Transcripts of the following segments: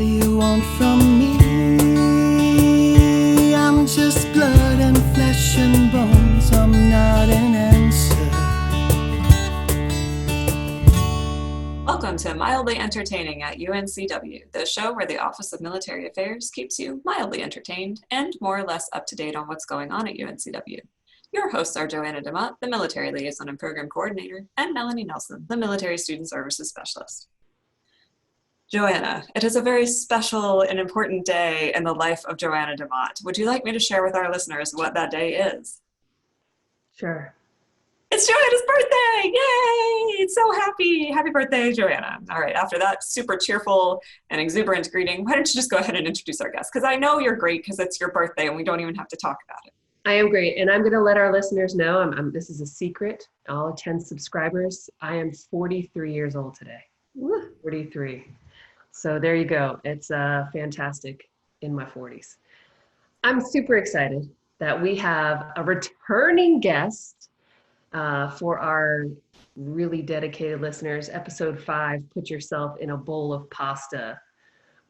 do you want from me? I'm just blood and flesh and bones. I'm not an answer. Welcome to Mildly Entertaining at UNCW, the show where the Office of Military Affairs keeps you mildly entertained and more or less up to date on what's going on at UNCW. Your hosts are Joanna, the Military Liaison and Program Coordinator, and Melanie Nelson, the Military Student Services Specialist. Joanna, it is a very special and important day in the life of Joanna DeMott. Would you like me to share with our listeners what that day is? Sure. It's Joanna's birthday! Yay! So happy! Happy birthday, Joanna. All right, after that super cheerful and exuberant greeting, why don't you just go ahead and introduce our guest? Because I know you're great because it's your birthday and we don't even have to talk about it. I am great. And I'm going to let our listeners know, this is a secret, all 10 subscribers. I am 43 years old today. Woo. 43. So there you go. It's fantastic in my 40s. I'm super excited that we have a returning guest for our really dedicated listeners. Episode 5, Put Yourself in a Bowl of Pasta.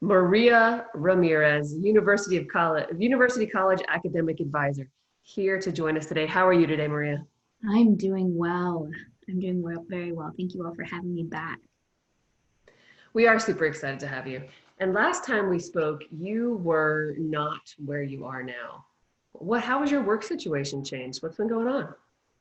Maria Ramirez, University College Academic Advisor, here to join us today. How are you today, Maria? I'm doing well. Very well. Thank you all for having me back. We are super excited to have you. And last time we spoke, you were not where you are now. How has your work situation changed? What's been going on?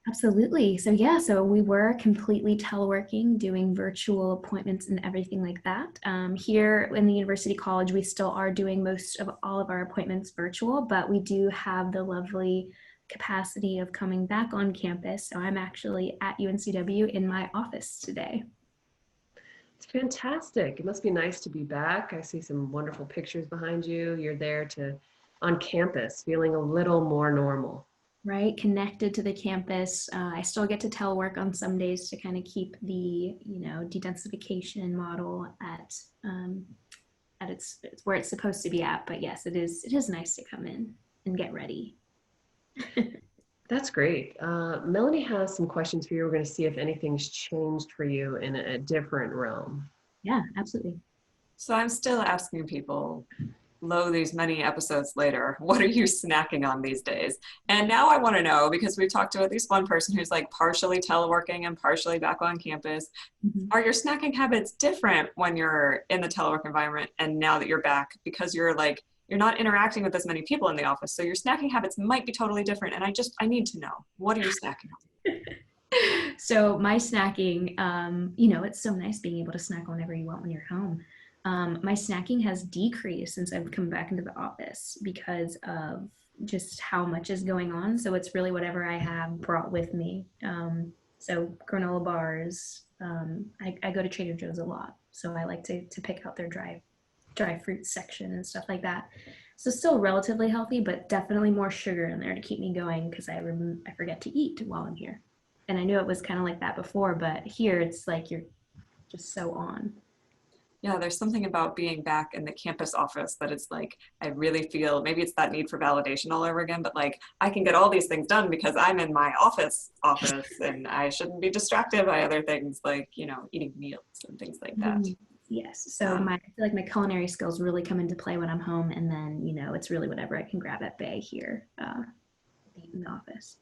Absolutely. So we were completely teleworking, doing virtual appointments and everything like that. Here in the University College, we still are doing most of all of our appointments virtual, but we do have the lovely capacity of coming back on campus. So I'm actually at UNCW in my office today. It's fantastic. It must be nice to be back. I see some wonderful pictures behind you. You're there on campus, feeling a little more normal. Right, connected to the campus. I still get to telework on some days to kind of keep the, dedensification model at its where it's supposed to be at. But yes, it is nice to come in and get ready. That's great. Melanie has some questions for you. We're going to see if anything's changed for you in a different realm. Yeah, absolutely. So I'm still asking people, these many episodes later, what are you snacking on these days? And now I want to know, because we've talked to at least one person who's like partially teleworking and partially back on campus. Mm-hmm. Are your snacking habits different when you're in the telework environment and now that you're back? Because you're not interacting with as many people in the office. So your snacking habits might be totally different. And I need to know, what are you snacking on? So my snacking, it's so nice being able to snack whenever you want when you're home. My snacking has decreased since I've come back into the office because of just how much is going on. So it's really whatever I have brought with me. So granola bars. I go to Trader Joe's a lot, so I like to pick out their dry fruit section and stuff like that. So still relatively healthy, but definitely more sugar in there to keep me going because I forget to eat while I'm here. And I knew it was kind of like that before, but here it's like you're just so on. Yeah, there's something about being back in the campus office that it's like, I really feel, maybe it's that need for validation all over again, but like I can get all these things done because I'm in my office and I shouldn't be distracted by other things like, eating meals and things like that. Yes. So I feel like my culinary skills really come into play when I'm home, and then, it's really whatever I can grab at bay here in the office.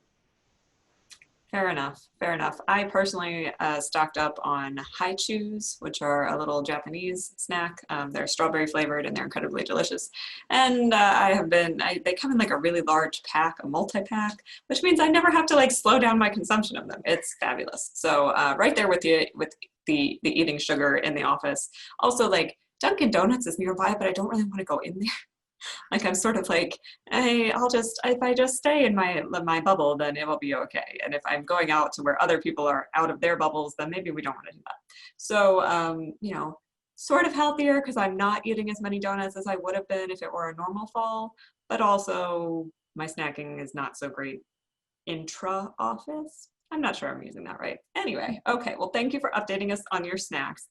Fair enough. I personally stocked up on high chews, which are a little Japanese snack. They're strawberry flavored and they're incredibly delicious. And they come in like a really large pack, a multi-pack, which means I never have to slow down my consumption of them. It's fabulous. So right there with you with the eating sugar in the office. Also, Dunkin' Donuts is nearby, but I don't really want to go in there. I'm sort of like, hey, if I just stay in my bubble, then it will be okay. And if I'm going out to where other people are out of their bubbles, then maybe we don't want to do that. So, sort of healthier because I'm not eating as many donuts as I would have been if it were a normal fall, but also my snacking is not so great intra-office. I'm not sure I'm using that right. Anyway, okay. Well, thank you for updating us on your snacks.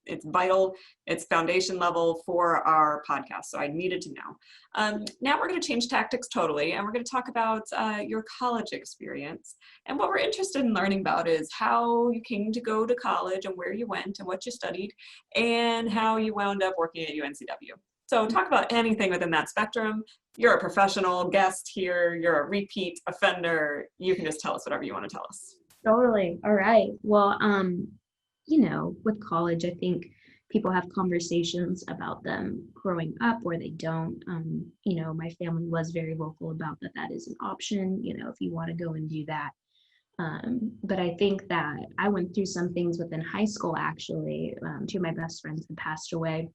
It's vital. It's foundation level for our podcast. So I needed to know. Now we're going to change tactics totally, and we're going to talk about your college experience. And what we're interested in learning about is how you came to go to college and where you went and what you studied and how you wound up working at UNCW. So talk about anything within that spectrum. You're a professional guest here. You're a repeat offender. You can just tell us whatever you want to tell us. Totally. All right. Well, with college, I think people have conversations about them growing up or they don't. My family was very vocal about that is an option, if you want to go and do that. But I think that I went through some things within high school, actually. Two of my best friends had passed away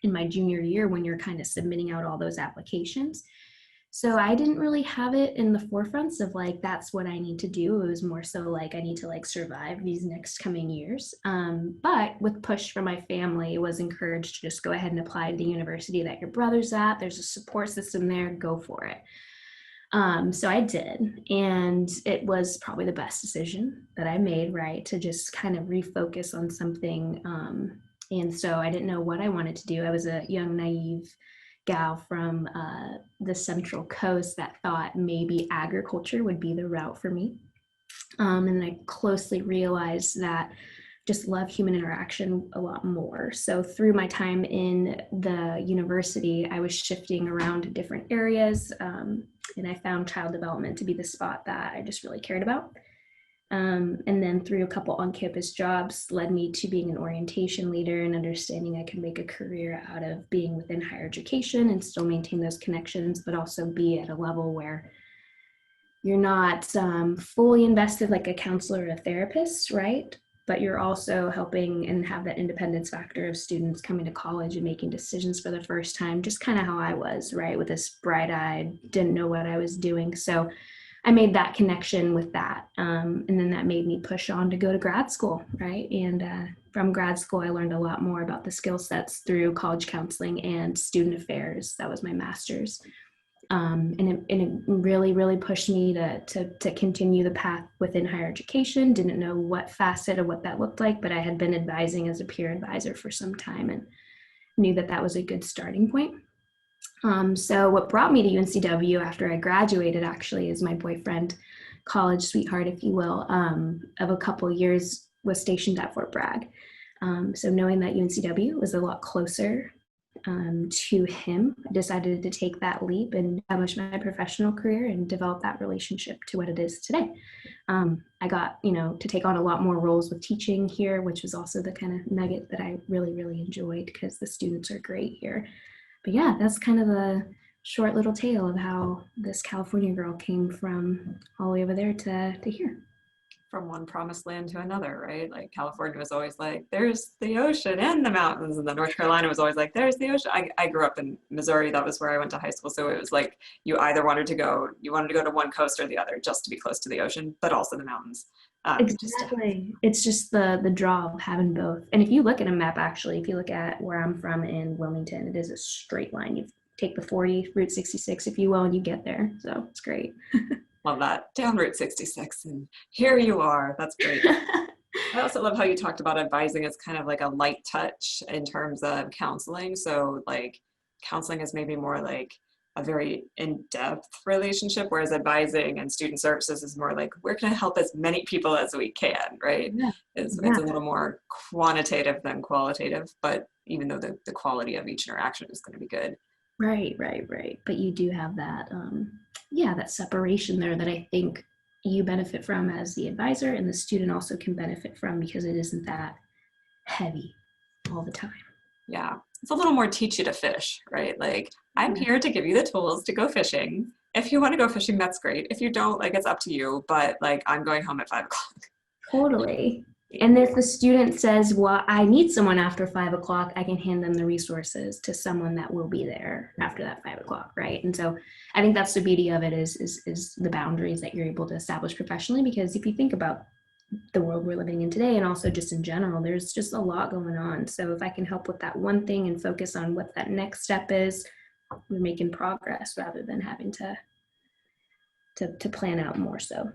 in my junior year when you're kind of submitting out all those applications. So I didn't really have it in the forefronts of that's what I need to do. It was more so I need to survive these next coming years. But with push from my family, it was encouraged to just go ahead and apply to the university that your brother's at. There's a support system there, go for it. So I did, and it was probably the best decision that I made, right? To just kind of refocus on something. And so I didn't know what I wanted to do. I was a young, naive gal from the Central Coast that thought maybe agriculture would be the route for me. And I closely realized that just love human interaction a lot more. So through my time in the university, I was shifting around different areas, and I found child development to be the spot that I just really cared about. And then through a couple on-campus jobs led me to being an orientation leader and understanding I could make a career out of being within higher education and still maintain those connections, but also be at a level where you're not fully invested like a counselor or a therapist, right? But you're also helping and have that independence factor of students coming to college and making decisions for the first time, just kind of how I was, right? With this bright-eyed, didn't know what I was doing. So I made that connection with that. And then that made me push on to go to grad school, right? And from grad school, I learned a lot more about the skill sets through college counseling and student affairs. That was my master's. And it really, really pushed me to continue the path within higher education. Didn't know what facet of what that looked like, but I had been advising as a peer advisor for some time and knew that was a good starting point. So what brought me to UNCW after I graduated actually is my boyfriend, college sweetheart, if you will, of a couple of years was stationed at Fort Bragg. So knowing that UNCW was a lot closer to him, I decided to take that leap and establish my professional career and develop that relationship to what it is today. I got, to take on a lot more roles with teaching here, which was also the kind of nugget that I really, really enjoyed because the students are great here. But yeah, that's kind of a short little tale of how this California girl came from all the way over there to here. From one promised land to another, right? Like California was always like, there's the ocean and the mountains. And then North Carolina was always like, there's the ocean. I grew up in Missouri. That was where I went to high school. So it was like, you wanted to go to one coast or the other just to be close to the ocean, but also the mountains. Exactly. It's just the draw of having both. And if you look at a map, actually, if you look at where I'm from in Wilmington, it is a straight line. You take the 40, Route 66, if you will, and you get there. So it's great. Love that. Down Route 66, and here you are. That's great. I also love how you talked about advising as kind of like a light touch in terms of counseling. So like counseling is maybe more like a very in-depth relationship, whereas advising and student services is more like, we're going to help as many people as we can, right? Yeah. It's a little more quantitative than qualitative, but even though the quality of each interaction is going to be good. Right. But you do have that, that separation there that I think you benefit from as the advisor, and the student also can benefit from because it isn't that heavy all the time. Yeah, it's a little more teach you to fish, right? Like, I'm here to give you the tools to go fishing. If you want to go fishing, that's great. If you don't, like, it's up to you. But like, I'm going home at 5 o'clock. Totally. And if the student says, well, I need someone after 5 o'clock, I can hand them the resources to someone that will be there after that 5 o'clock, right? And so I think that's the beauty of it is the boundaries that you're able to establish professionally, because if you think about the world we're living in today and also just in general, there's just a lot going on. So if I can help with that one thing and focus on what that next step is, we're making progress rather than having to plan out more so.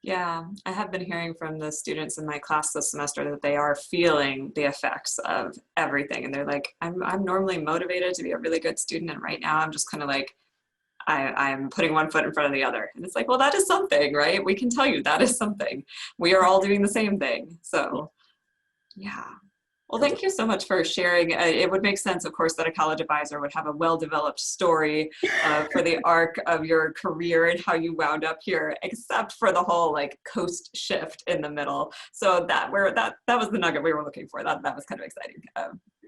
Yeah, I have been hearing from the students in my class this semester that they are feeling the effects of everything. And they're like, I'm normally motivated to be a really good student. And right now I'm just kind of like, I'm putting one foot in front of the other. And it's like, well, that is something, right? We can tell you that is something. We are all doing the same thing. So yeah. Well, thank you so much for sharing. It would make sense, of course, that a college advisor would have a well-developed story for the arc of your career and how you wound up here, except for the whole like coast shift in the middle. So that was the nugget we were looking for. That was kind of exciting.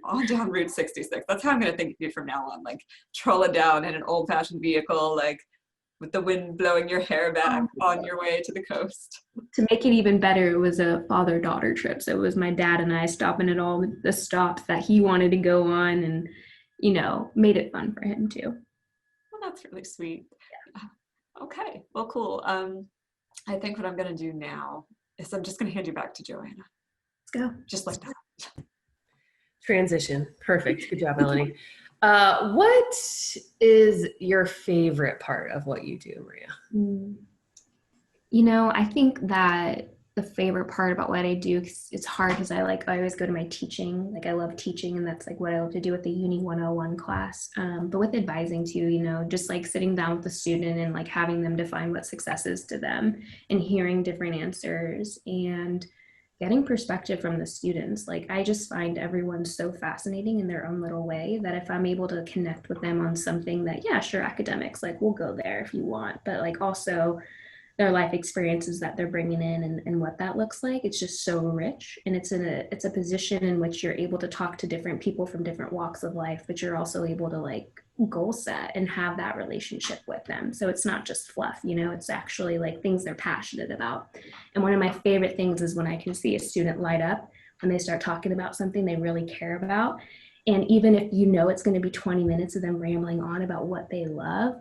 On down Route 66. That's how I'm going to think of you from now on, like trolling down in an old-fashioned vehicle, like with the wind blowing your hair back on your way to the coast. To make it even better, it was a father-daughter trip. So it was my dad and I stopping at all the stops that he wanted to go on, and, you know, made it fun for him too. Well, that's really sweet. Yeah. Okay, well, cool. I think what I'm going to do now is I'm just going to hand you back to Joanna. Let's go. Just like that. Transition. Perfect. Good job, Melanie. What is your favorite part of what you do, Maria? You know, I think that the favorite part about what I do, it's hard because I always go to my teaching. Like I love teaching, and that's like what I love to do with the Uni 101 class. But with advising too, you know, just like sitting down with the student and like having them define what success is to them and hearing different answers and getting perspective from the students. Like I just find everyone so fascinating in their own little way that if I'm able to connect with them on something that, yeah, sure, academics, like we'll go there if you want, but like also their life experiences that they're bringing in and what that looks like, it's just so rich. And it's a position in which you're able to talk to different people from different walks of life, but you're also able to like goal set and have that relationship with them. So it's not just fluff, you know, it's actually like things they're passionate about. And one of my favorite things is when I can see a student light up when they start talking about something they really care about. And even if you know it's going to be 20 minutes of them rambling on about what they love,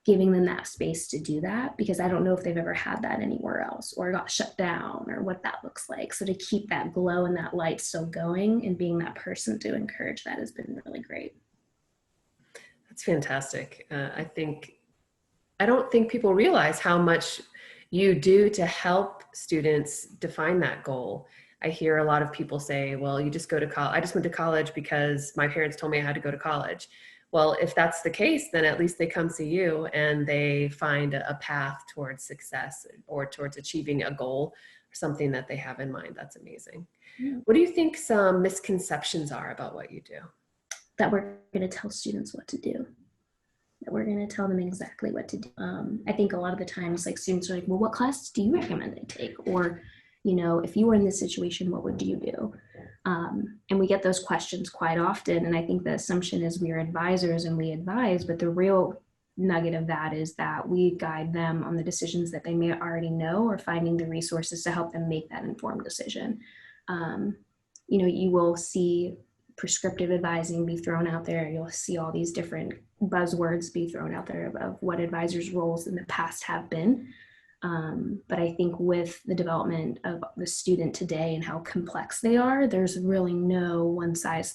giving them that space to do that, because I don't know if they've ever had that anywhere else or got shut down or what that looks like. So to keep that glow and that light still going and being that person to encourage that has been really great. That's fantastic. I don't think people realize how much you do to help students define that goal. I hear a lot of people say, well, you just go to college. I just went to college because my parents told me I had to go to college. Well, if that's the case, then at least they come see you and they find a path towards success or towards achieving a goal or something that they have in mind. That's amazing. Yeah. What do you think some misconceptions are about what you do? That we're going to tell students what to do. That we're going to tell them exactly what to do. I think a lot of the times, like students are like, well, what classes do you recommend they take? Or, you know, if you were in this situation, what would you do? And we get those questions quite often. And I think the assumption is we are advisors and we advise, but the real nugget of that is that we guide them on the decisions that they may already know or finding the resources to help them make that informed decision. You know, you will see prescriptive advising be thrown out there. You'll see all these different buzzwords be thrown out there of what advisors' roles in the past have been. But I think with the development of the student today and how complex they are, there's really no one size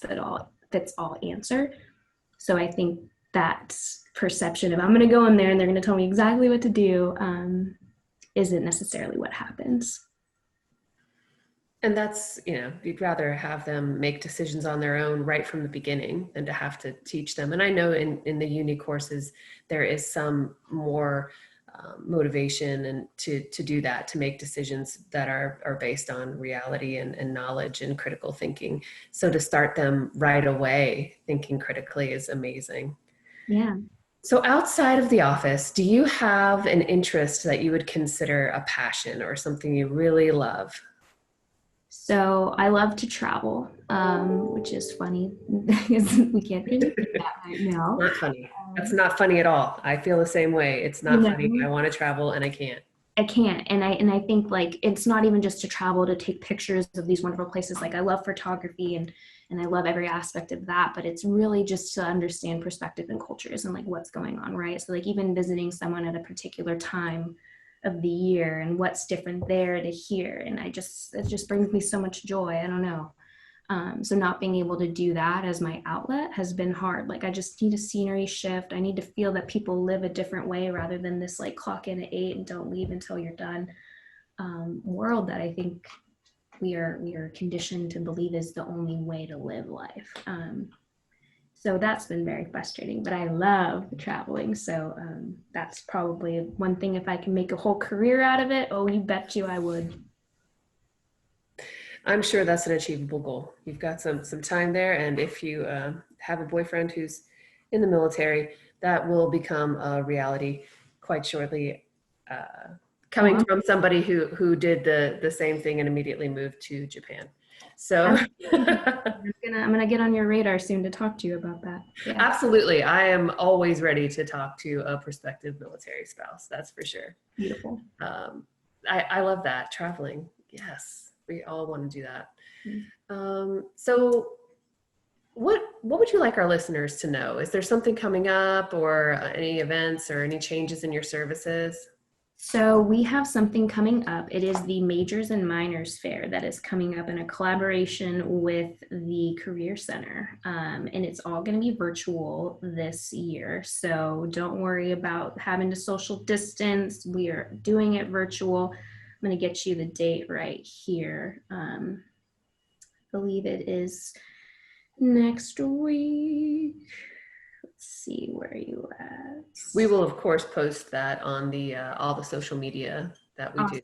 fits all answer. So I think that perception of I'm going to go in there and they're going to tell me exactly what to do isn't necessarily what happens. And that's, you know, you'd rather have them make decisions on their own right from the beginning than to have to teach them. And I know in the uni courses, there is some more motivation and to do that, to make decisions that are based on reality and knowledge and critical thinking. So to start them right away thinking critically is amazing. Yeah. So outside of the office, do you have an interest that you would consider a passion or something you really love? So I love to travel, which is funny because we can't really do that right now. Not funny. That's not funny at all. I feel the same way. It's not funny. I want to travel and I can't. I can't. And I think like, it's not even just to travel to take pictures of these wonderful places. Like I love photography and I love every aspect of that, but it's really just to understand perspective and cultures and like what's going on, right? So like even visiting someone at a particular time of the year and what's different there to here. And it just brings me so much joy. I don't know. So not being able to do that as my outlet has been hard. Like I just need a scenery shift. I need to feel that people live a different way rather than this like clock in at 8 and don't leave until you're done. world that I think we are conditioned to believe is the only way to live life. So that's been very frustrating, but I love traveling. So that's probably one thing. If I can make a whole career out of it, oh, you bet you I would. I'm sure that's an achievable goal. You've got some time there, and if you have a boyfriend who's in the military, that will become a reality quite shortly. Coming from somebody who did the same thing and immediately moved to Japan. So I'm gonna get on your radar soon to talk to you about that. Yeah. Absolutely. I am always ready to talk to a prospective military spouse. That's for sure. Beautiful. I love that. Traveling. Yes. We all want to do that. Mm-hmm. So what would you like our listeners to know? Is there something coming up or any events or any changes in your services? So we have something coming up. It is the Majors and Minors Fair that is coming up in a collaboration with the Career Center. And it's all going to be virtual this year. So don't worry about having to social distance. We are doing it virtual. I'm going to get you the date right here. I believe it is next week. Let's see, where are you at? We will, of course, post that on the all the social media that we do.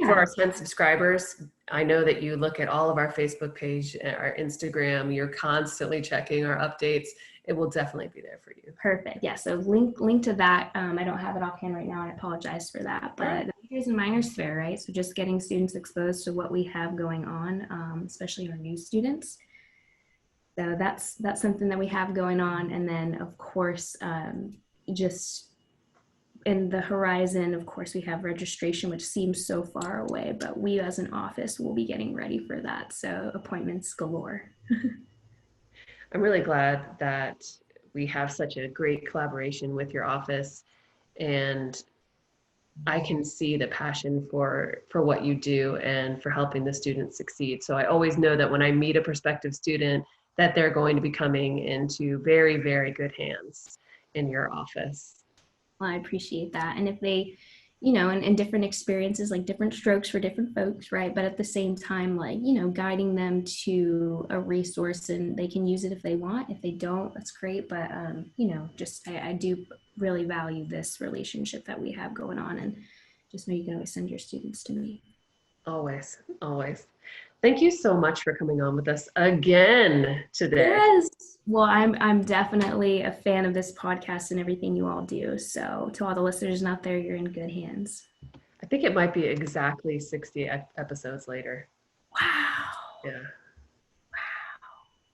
For our 10 subscribers, I know that you look at all of our Facebook page, our Instagram, you're constantly checking our updates. It will definitely be there for you. Perfect. Yeah, so link to that. I don't have it offhand right now, and I apologize for that. But the Majors and Minors Fair, right? So just getting students exposed to what we have going on, especially our new students. So that's something that we have going on. And then, of course, just in the horizon, of course, we have registration, which seems so far away, but we as an office will be getting ready for that. So appointments galore. I'm really glad that we have such a great collaboration with your office, and I can see the passion for what you do and for helping the students succeed. So I always know that when I meet a prospective student, that they're going to be coming into very, very good hands in your office. Well, I appreciate that. And if they, in different experiences, like different strokes for different folks, right? But at the same time, like, guiding them to a resource, and they can use it if they want. If they don't, that's great. But, I do really value this relationship that we have going on, and just know you can always send your students to me. Always, always. Thank you so much for coming on with us again today. Yes. Well, I'm definitely a fan of this podcast and everything you all do. So to all the listeners out there, you're in good hands. I think it might be exactly 60 episodes later. Wow. Yeah.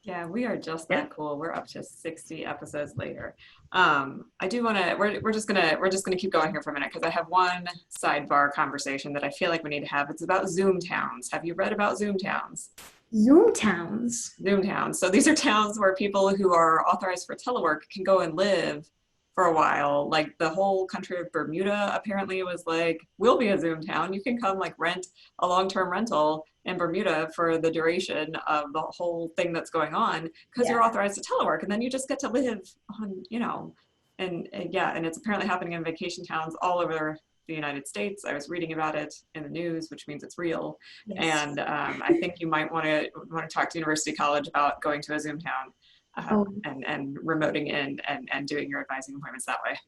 Yeah, we are just that cool. We're up to 60 episodes later. I do want to. We're just gonna keep going here for a minute because I have one sidebar conversation that I feel like we need to have. It's about Zoom towns. Have you read about Zoom towns? Zoom towns. Zoom towns. So these are towns where people who are authorized for telework can go and live for a while. Like the whole country of Bermuda apparently was like, we'll be a Zoom town. You can come like rent a long-term rental in Bermuda for the duration of the whole thing that's going on because you're authorized to telework, and then you just get to live on, and it's apparently happening in vacation towns all over the United States. I was reading about it in the news, which means it's real. Yes. And I think you might want to talk to University College about going to a Zoom town and remoting in and doing your advising appointments that way.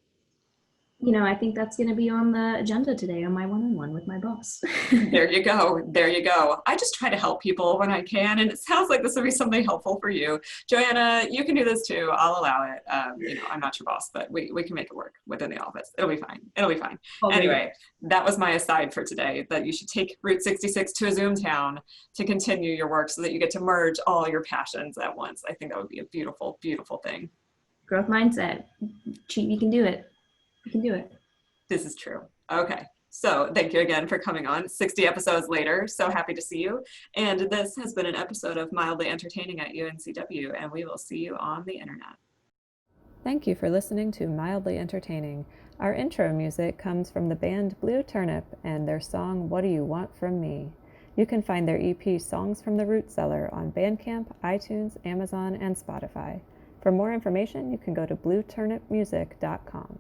I think that's going to be on the agenda today on my one-on-one with my boss. There you go. There you go. I just try to help people when I can, and it sounds like this will be something helpful for you. Joanna, you can do this too. I'll allow it. I'm not your boss, but we can make it work within the office. It'll be fine. It'll be fine. Okay. Anyway, that was my aside for today, that you should take Route 66 to a Zoom town to continue your work so that you get to merge all your passions at once. I think that would be a beautiful, beautiful thing. Growth mindset. You can do it. You can do it. This is true. Okay. So thank you again for coming on 60 episodes later. So happy to see you. And this has been an episode of Mildly Entertaining at UNCW, and we will see you on the internet. Thank you for listening to Mildly Entertaining. Our intro music comes from the band Blue Turnip and their song, What Do You Want From Me? You can find their EP Songs from the Root Cellar on Bandcamp, iTunes, Amazon, and Spotify. For more information, you can go to blueturnipmusic.com.